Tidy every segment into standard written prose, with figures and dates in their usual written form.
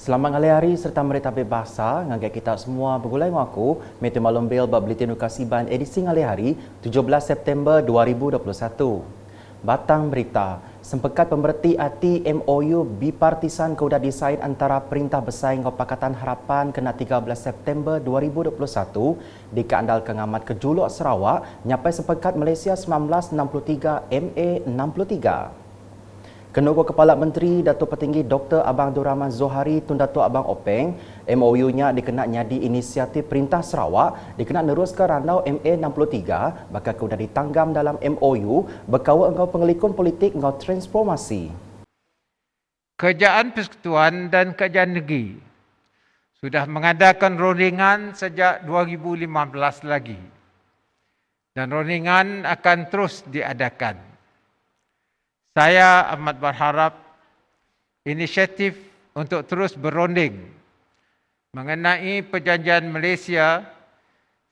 Selamat hari serta merita bebasa nganggai kita semua bergulai dengan aku Meteor Malum Bil bab Bulletin Nukasiban edisi hari 17 September 2021. Batang berita, sempekat pemberti arti MOU bipartisan kaudah desain antara Perintah Besar dengan Pakatan Harapan kena 13 September 2021 di keandal Kengamat Kejuluk Sarawak nyampai sempekat Malaysia 1963 MA 63. Kenogor Kepala Menteri Datuk Petinggi Dr. Abang Abdul Rahman Zohari Tun Datuk Abang Openg, MOU-nya dikena nyadi inisiatif Perintah Sarawak dikena neruskan randau MA63 bakal sudah ditanggam dalam MOU berkawal engkau pengelikun politik engkau transformasi. Kerajaan Persekutuan dan Kerajaan Negeri sudah mengadakan rundingan sejak 2015 lagi dan rundingan akan terus diadakan. Saya amat berharap inisiatif untuk terus berunding mengenai Perjanjian Malaysia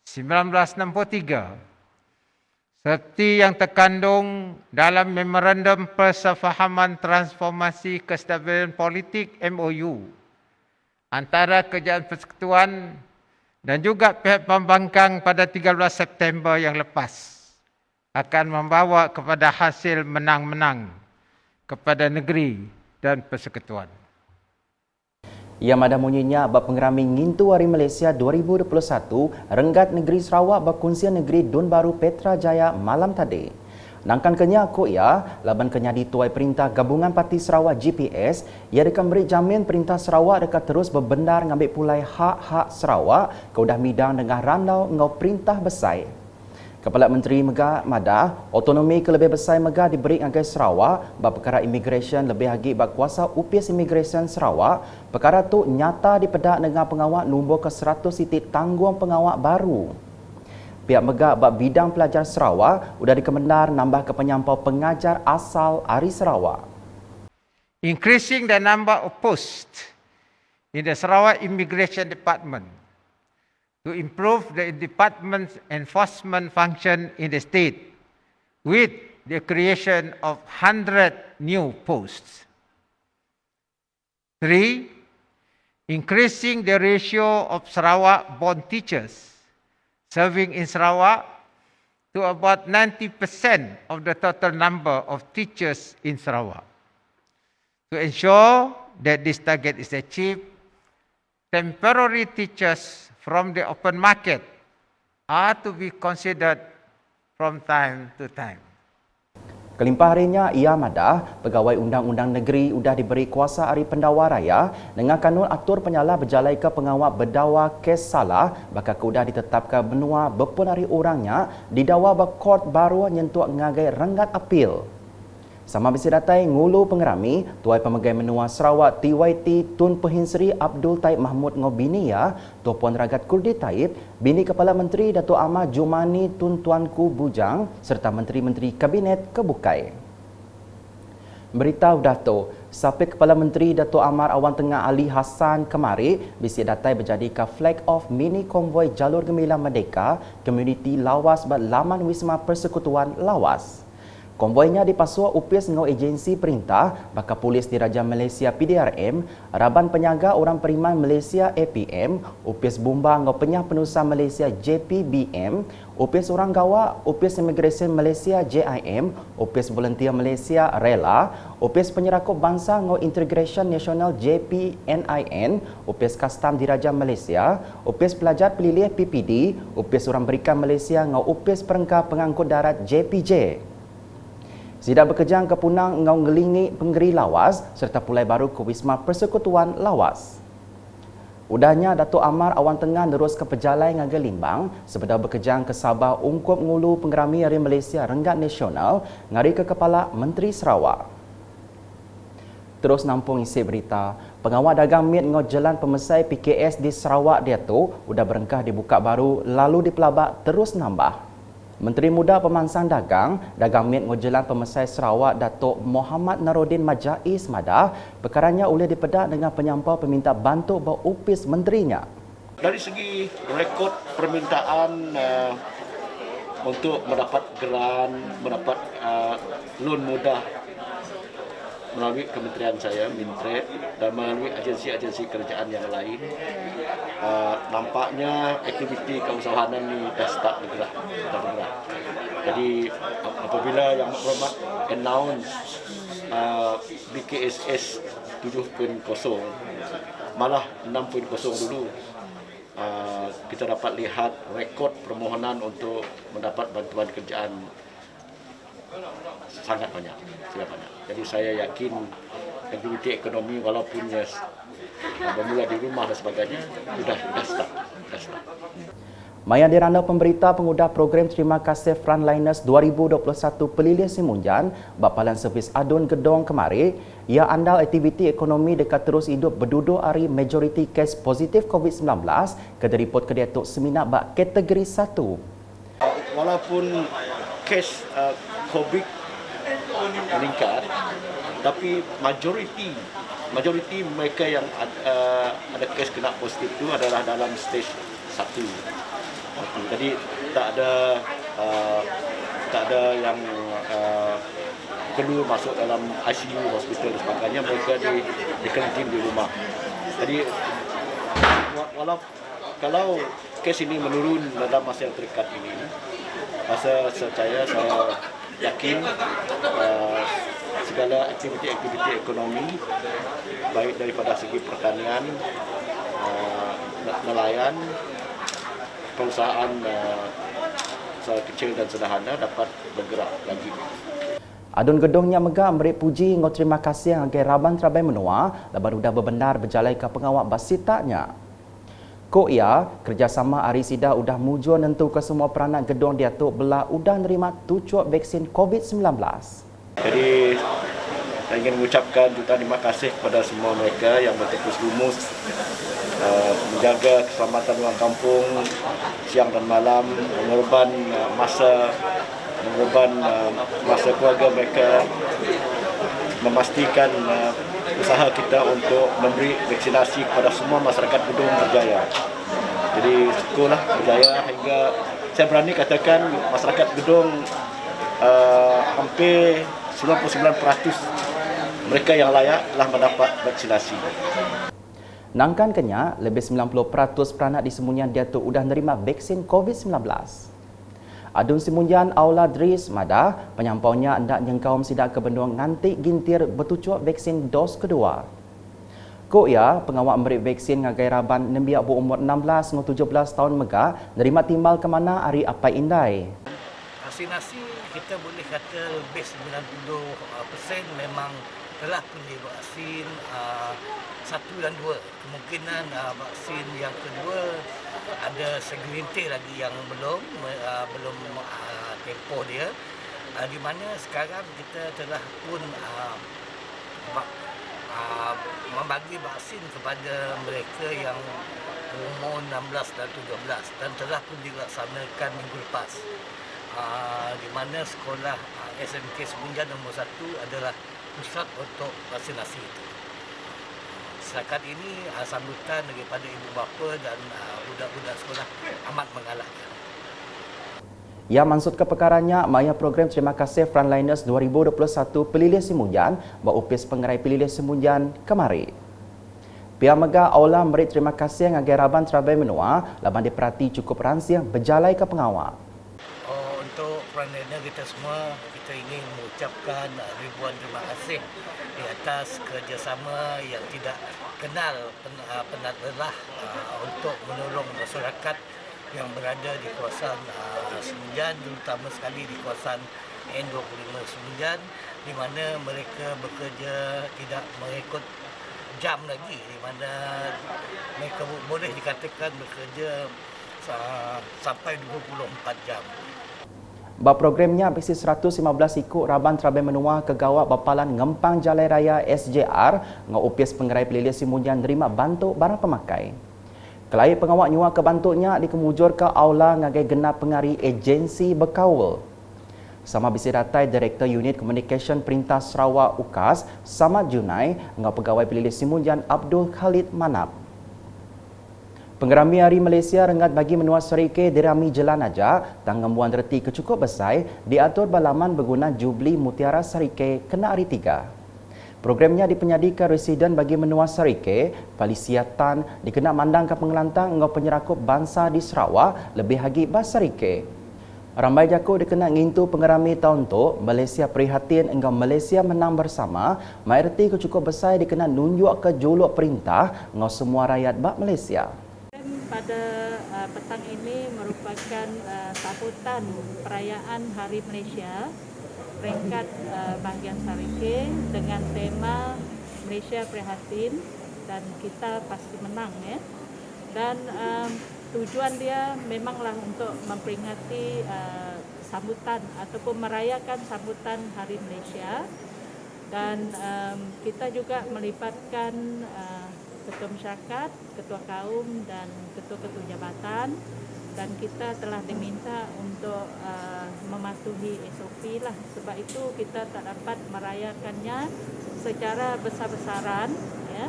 1963 seperti yang terkandung dalam Memorandum Persefahaman Transformasi Kestabilan Politik MOU antara Kerajaan Persekutuan dan juga pihak pembangkang pada 13 September yang lepas akan membawa kepada hasil menang-menang kepada negeri dan persekutuan. Ia madah munyinya bab pengerami ngintu Hari Malaysia 2021 Renggat Negeri Sarawak berkunsian negeri Dun Baru Petra Jaya malam tadi. Nangkan kenya aku ia, laban kenya dituai Perintah Gabungan Parti Sarawak GPS, ia dekat beri jamin Perintah Sarawak dekat terus berbendar ngambil pulai hak-hak Sarawak kau dah midang dengan randau ngau Perintah Besar. Kepala Menteri Mega Madah, otonomi kelebih besar Mega diberi ngagai Sarawak bab perkara immigration lebih lagi bab kuasa UPS Immigration Sarawak. Perkara tu nyata dipedak dengan pengawal nombor ke-100 titik tanggung pengawal baru. Pihak Mega bab bidang pelajar Sarawak sudah dikemendar nambah ke penyampau pengajar asal Ari Sarawak. Increasing the number of posts in the Sarawak Immigration Department to improve the department's enforcement function in the state with the creation of 100 new posts. 3. Increasing the ratio of Sarawak-born teachers serving in Sarawak to about 90% of the total number of teachers in Sarawak. To ensure that this target is achieved, temporary teachers from the open market are to be considered from time to time. Kelimpah harinya ia madah pegawai undang-undang negeri sudah diberi kuasa hari pendakwa raya dengan kanun atur penyala berjalai ke pengawal berdakwa kes salah bakal sudah ditetapkan benua berpun hari orangnya didakwa berkort baru nyentuh ngagai renggat apil. Sama bisi datai ngulu pengerami Tuai Pemegai Menua Sarawak TYT Tun Pehinsri Abdul Taib Mahmud ngobini ya Tuan Ragat Kurdi Taib bini Kepala Menteri Datuk Ahmad Jumani Tun Tuanku Bujang serta menteri-menteri kabinet kebukai. Berita Dato' Sapit Kepala Menteri Datuk Amar Awan Tengah Ali Hassan kemari bisi datai berjadi ke flag off mini konvoi Jalur Gemilang Merdeka Komuniti Lawas berlaman Wisma Persekutuan Lawas. Konvoinya dipasua UPS dengan agensi perintah, bakal Polis Diraja Malaysia PDRM, Raban Penyaga Orang Periman Malaysia APM, UPS Bumba dengan Penyah Penusa Malaysia JPBM, UPS Orang Gawa, UPS Immigration Malaysia JIM, UPS Volunteer Malaysia Rela, UPS Penyerakup Bangsa dengan Integration Nasional JPNIN, UPS Kastam Diraja Malaysia, UPS Pelajar Pelilih PPD, UPS Orang Berikan Malaysia dengan UPS Perengkah Pengangkut Darat JPJ. Sidak bekerjang ke Punang ngau ngelingi penggeri Lawas serta pulai baru ke Wisma Persekutuan Lawas. Udahnya Datuk Amar Awan Tengah terus ke Pejalai ngaga Limbang sebeda bekerjang ke Sabah ungkup ngulu pengerami Hari Malaysia Renggat Nasional ngari ke Kepala Menteri Sarawak. Terus nampung isi berita, pengawal dagang mit ngau jalan pemesai PKS di Sarawak dia tu udah berengkah dibuka baru lalu dipelabak terus nambah. Menteri Muda Pemansang Dagang mit ngojelan pemesai Sarawak Datuk Muhammad Narudin Majais madah perkaranya boleh dipedak dengan penyampau peminta bantu berupis menterinya. Dari segi rekod permintaan untuk mendapat geran, mendapat loan mudah melalui kementerian saya, Mintrade, dan melalui agensi-agensi kerajaan yang lain, nampaknya aktiviti keusahawanan ini dah start bergerak. Jadi apabila Yang Berhormat announce BKSS 7.0, malah 6.0 dulu, kita dapat lihat rekod permohonan untuk mendapat bantuan kerjaan sangat banyak. Jadi saya yakin aktiviti ekonomi walaupun bermula di rumah dan sebagainya sudah start. Maya diranda pemberita pengudah program Terima Kasih Frontliners 2021 Pelilih Simunjan, Bapalan Servis Adun Gedong kemari, ia andal aktiviti ekonomi dekat terus hidup berduduk hari majoriti kes positif COVID-19 ke report ke Datuk Seminak bak kategori 1. Walaupun kes COVID meningkat, tapi majoriti mereka yang ada kes kena positif itu adalah dalam stage 1. Jadi tak ada yang perlu masuk dalam ICU, hospital dan sebagainya, mereka di karantin di rumah. Jadi kalau kes ini menurun dalam masa yang terdekat ini, saya yakin segala aktiviti ekonomi baik daripada segi pertanian, nelayan, perusahaan kecil dan sederhana dapat bergerak lagi. Adun Gedongnya megah memberi puji ngau terima kasih agai Raban Terabai Menua laban udah berbenar berjalai ke pengawal basitaknya. Ko ia kerjasama Ari Sida udah mujur nentu ke semua peranak gedong dia tu belah udah nerima tujuh vaksin COVID-19. Jadi saya ingin mengucapkan jutaan terima kasih kepada semua mereka yang bertepus lumus menjaga keselamatan orang kampung siang dan malam, mengorban masa keluarga mereka, memastikan usaha kita untuk memberi vaksinasi kepada semua masyarakat Gedong Berjaya. Jadi syukurlah berjaya hingga saya berani katakan masyarakat Gedong hampir 99% mereka yang layak telah mendapat vaksinasi. Nangkan kenya, lebih 90% peranak di Simunjan dia tu udah nerima vaksin COVID-19. Adun Simunjan Aula Dris Madah, penyampaunya hendak nyengkau sidak ke bendung ngantik gintir bertucuk vaksin dos kedua. Ko ia, pengawal memberi vaksin ngagai Raban nembiak berumur 16 hingga 17 tahun megah, nerima timbal ke mana hari apa indai. Vaksinasi kita boleh kata lebih 90% memang telah pilih vaksin 1 dan 2. Kemungkinan vaksin yang kedua ada segelintir lagi yang belum tempoh dia. Di mana sekarang kita telah pun membagi vaksin kepada mereka yang umur 16 dan 17 dan telah pun dilaksanakan minggu lepas. Di mana sekolah SMK Simunjan nombor 1 adalah pusat untuk vaksinasi itu. Setakat ini sambutan daripada ibu bapa dan budak-budak sekolah amat menggalakkan. Ia maksud ke perkaranya, maya program Terima Kasih Frontliners 2021 Pelilih Simunjan berupis pengerai Pelilih Simunjan kemari. Pihak Megah Aula memberi terima kasih ngagai Raban Terabai Menua laban diperhati cukup ransia berjalai ke pengawal. Untuk frontliner kita semua, kita ingin mengucapkan ribuan terima kasih di atas kerjasama yang tidak kenal penat lelah untuk menolong masyarakat yang berada di kawasan Simunjan, terutama sekali di kawasan N25 Simunjan, di mana mereka bekerja tidak mengikut jam lagi, di mana mereka boleh dikatakan bekerja sampai 24 jam. Programnya bisi 115 ikut Raban Terabai Menua ke Gawat Bapalan Ngempang Jalai Raya SJR ngupis pengerai Pelilih Simunjan nerima bantuk barang pemakai. Kelai pengawak nyua ke bantuknya dikemujur ke aula ngagai genap pengari agensi berkawal. Sama bisi datai Direktur Unit Communication Perintah Sarawak UKAS Samad Junai ngau pegawai Pelilih Simunjan Abdul Khalid Manap. Penggerami Hari Malaysia rengat bagi menua serike dirami jelan aja tanggembuan reti kecukup besar diatur balaman berguna Jubli Mutiara Serike kena hari 3. Programnya dipenyadikan residen bagi menua Serike, Felicia Tan dikenal mandang ke pengelantang ngau penyerakup bangsa di Sarawak lebih hagi bas Serike. Ramai jaku dikenal ngintu pengerami tahun tu, Malaysia prihatin engkau Malaysia menang bersama, mayoriti cukup besar dikenal nunjuk ke juluk perintah ngau semua rakyat bak Malaysia. Pada petang ini merupakan sambutan perayaan Hari Malaysia peringkat bahagian Serike dengan tema Malaysia Prihatin dan kita pasti menang ya. Dan tujuan dia memanglah untuk memperingati sambutan ataupun merayakan sambutan Hari Malaysia, dan kita juga melibatkan ketua masyarakat, ketua kaum dan ketua-ketua jabatan, dan kita telah diminta untuk mematuhi SOP lah. Sebab itu kita tak dapat merayakannya secara besar-besaran ya.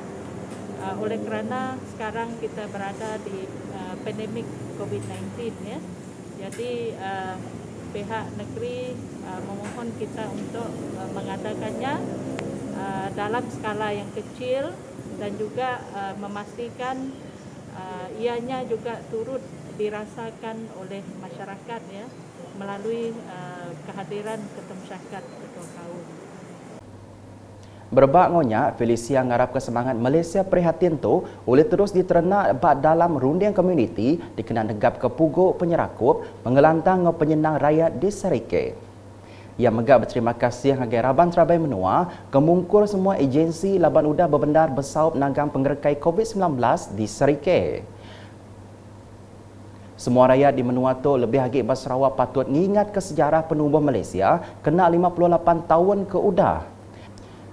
Oleh kerana sekarang kita berada di pandemik COVID-19 ya. Jadi pihak negeri memohon kita untuk mengadakannya dalam skala yang kecil dan juga memastikan ianya juga turut dirasakan oleh masyarakat ya melalui kehadiran ketua masyarakat, ketua kaum. Berbak ngonya, Felicia ngarap kesemangat Malaysia prihatin tu boleh terus diternak bak dalam runding komuniti dikenal negap ke pugu penyerakup mengelantang ngau penyenang rakyat di Serike. Ia megak berterima kasih agai Raban Terabai Menua kemungkur semua agensi laban udah berbendar bersaup nagang pengerekai COVID-19 di Serike. Semua rakyat di Menua tu lebih hagi bas Sarawak patut ngingat ke sejarah penubuh Malaysia kena 58 tahun ke udah.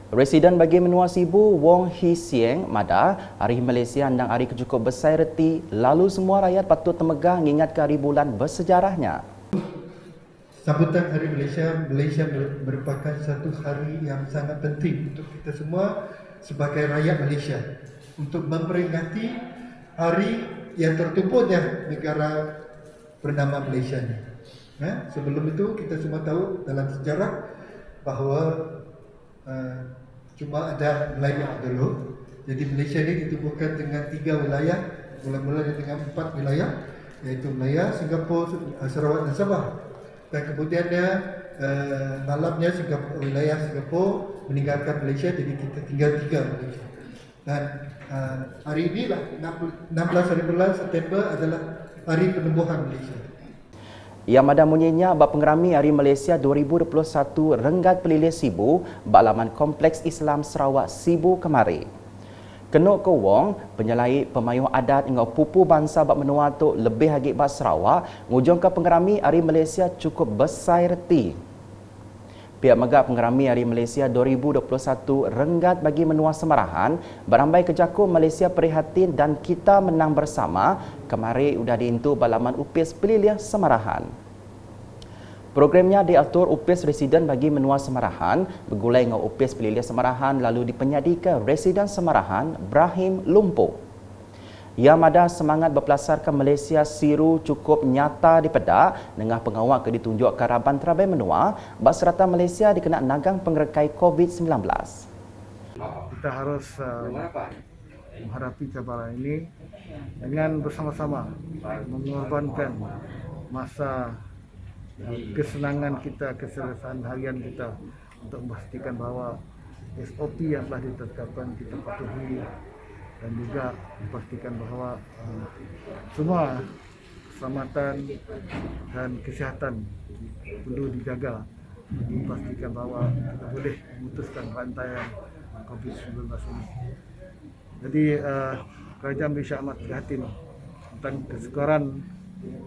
Residen bagi Menua Sibu Wong Hee Sieng Mada, Hari Malaysia andang hari kecukup besar reti, lalu semua rakyat patut temegah ngingat ke hari bulan bersejarahnya. Sambutan Hari Malaysia merupakan satu hari yang sangat penting untuk kita semua sebagai rakyat Malaysia untuk memperingati hari yang tertumpunya negara bernama Malaysia ini. Sebelum itu kita semua tahu dalam sejarah bahawa cuma ada wilayah dulu. Jadi Malaysia ini ditubuhkan dengan 3 wilayah, mula-mula dengan 4 wilayah, iaitu wilayah Singapura, Sarawak dan Sabah. Dan kemudiannya malamnya wilayah Singapura meninggalkan Malaysia, jadi kita tinggal 3 Malaysia. Dan hari inilah 16 hari bulan September adalah hari penubuhan Malaysia. Yang mada munyinya bak pengerami Hari Malaysia 2021 Renggat Pelilih Sibu bak laman Kompleks Islam Sarawak Sibu kemari. Kenuk ke Wong, penyelai pemayuh adat ngau pupu bangsa bak menua tu lebih hagi bak Sarawak, ngujung ke pengerami Hari Malaysia cukup besar reti. Pihak megak pengerami Hari Malaysia 2021 Renggat bagi menua Semarahan, berambai kejaku Malaysia Prihatin dan Kita Menang Bersama, kemari udah diintu balaman UPIS Pelilih Semarahan. Programnya diatur UPIS Residen bagi menua Semarahan, bergulai dengan UPIS Pelilih Semarahan lalu dipenyadikan Residen Semarahan, Brahim Lumpuh. Ia mada semangat berpelasar ke Malaysia Siru cukup nyata di pedak dengan pengawal ke ditunjuk ke Raban Terabai Menua, bak serata Malaysia dikenal nagang pengerekai COVID-19. Kita harus menghadapi cabaran ini dengan bersama-sama mengorbankan masa kesenangan kita, keselesaan harian kita untuk memastikan bahawa SOP yang telah ditetapkan kita patuhi dan juga memastikan bahawa semua keselamatan dan kesihatan perlu dijaga, memastikan bahawa kita boleh memutuskan rantaian COVID-19 ini. Jadi kerajaan Malaysia amat prihatin tentang kesukaran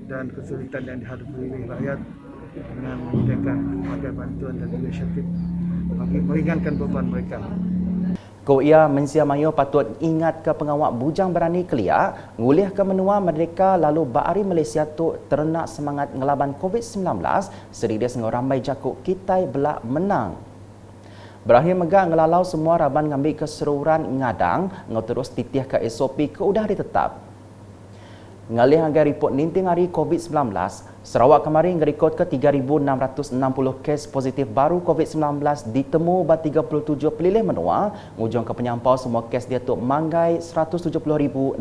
dan kesulitan yang dihadapi oleh rakyat dengan menyediakan berbagai bantuan dan inisiatif bagi meringankan beban mereka. Ko ia mensia mayo patut ingat ke pengawak bujang berani kelia, ngulih ke menua mereka lalu Bahari Malaysia tu ternak semangat ngelaban COVID-19, sedih dia sengau ramai jakuk kitai belak menang. Berakhir megak ngelalau semua Raban ngambil keseruan ngadang, ngau terus titih ke SOP ke udah ditetap. Ngalih anggai report ninting hari COVID-19, Sarawak kemarin ngerekod ke 3,660 kes positif baru COVID-19 ditemu ba 37 pelilih menua, ngujung ke penyampau semua kes dia tu manggai 170,672.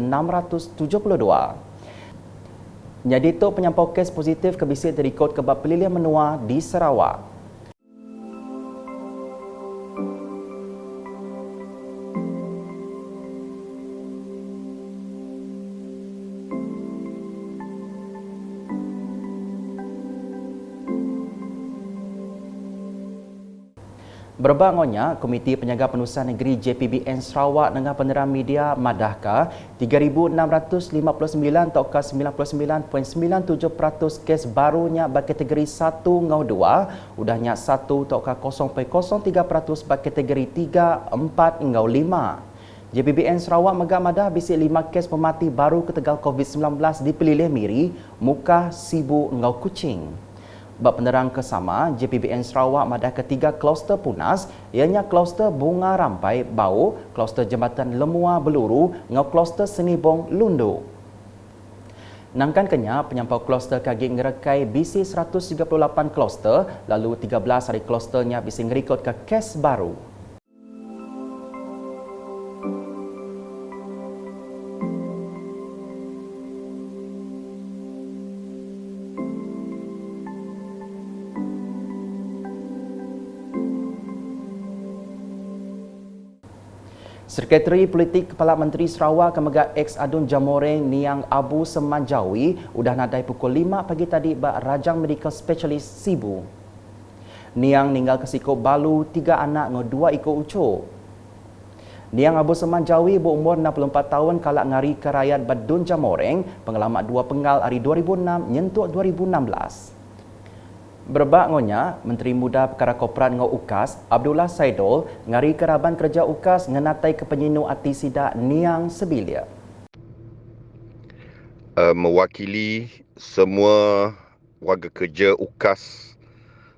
Jadi tu penyampau kes positif kebisik direkod ke bab pelilih menua di Sarawak. Berbangunnya, Komiti Penjaga Penulisan Negeri JPBN Sarawak dengan peneram media madahkah 3,659 atau 99.97% kes barunya berkategori 1 ngau 2, udahnya 1 atau 0.03% berkategori 3, 4 ngau 5. JPBN Sarawak megah madah bisik 5 kes pemati baru ketegal COVID-19 di Pelilih Miri, Muka, Sibu, Ngau Kuching. Bab penerang kesama, JPBN Sarawak madah ketiga kluster punas, ianya kluster Bunga Rampai, Bau, kluster Jambatan Lemua, Beluru, ngau kluster Senibong, Lundu. Nangkan kenya, penyampau kluster kagik ngerekai bisi 138 kluster, lalu 13 hari klusternya bisi ngerikut ke kes baru. Sekretari Politik Kepala Menteri Sarawak Kemegak X Adun Jamoreng Niang Abu Semanjawi udah nadai pukul 5 pagi tadi bak Rajang Medical Specialist Sibu. Niang ninggal kesiko balu 3 anak ngau 2 ekor ucuk. Niang Abu Semanjawi berumur 64 tahun kalak ngari kerayat Badun Jamoreng, pengalamat 2 penggal hari 2006 nyentuk 2016. Berbakonnya, Menteri Muda Perkara Korporat ngau UKAS, Abdullah Saidul, ngari keraban kerja UKAS ngenatai ke penyinu ati sidak Niang Sebilia. Mewakili semua warga kerja UKAS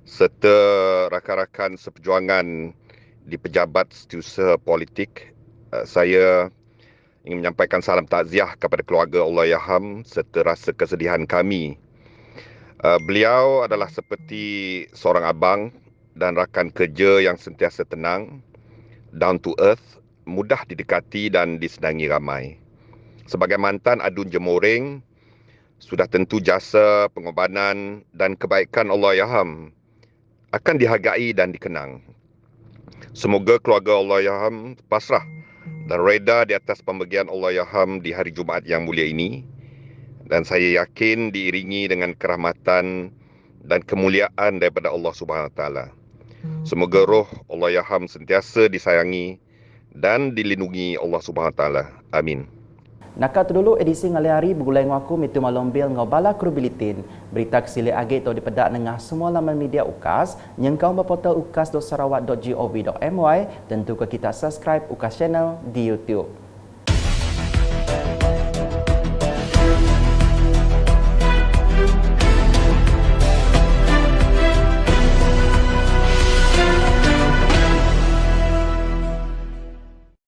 serta rakan-rakan seperjuangan di pejabat setiausaha politik, saya ingin menyampaikan salam takziah kepada keluarga Allahyarham serta rasa kesedihan kami. Beliau adalah seperti seorang abang dan rakan kerja yang sentiasa tenang, down to earth, mudah didekati dan disenangi ramai. Sebagai mantan Adun Jamoreng, sudah tentu jasa, pengorbanan dan kebaikan Allahyarham akan dihargai dan dikenang. Semoga keluarga Allahyarham pasrah dan reda di atas pembagian Allahyarham di hari Jumaat yang mulia ini. Dan saya yakin diiringi dengan kerahmatan dan kemuliaan daripada Allah Subhanahu Wa Taala. Semoga roh Allahyarham sentiasa disayangi dan dilindungi Allah Subhanahu Wa Taala. Amin. Nakal tu dulu edisi ngalih hari bergulai ngaku mitu malombil ngau bala krubilitin. Berita kesili agak atau dipedak nengah semua laman media UKAS. Nyengkau berportal ukas.sarawak.gov.my. Tentu ke kita subscribe UKAS channel di YouTube.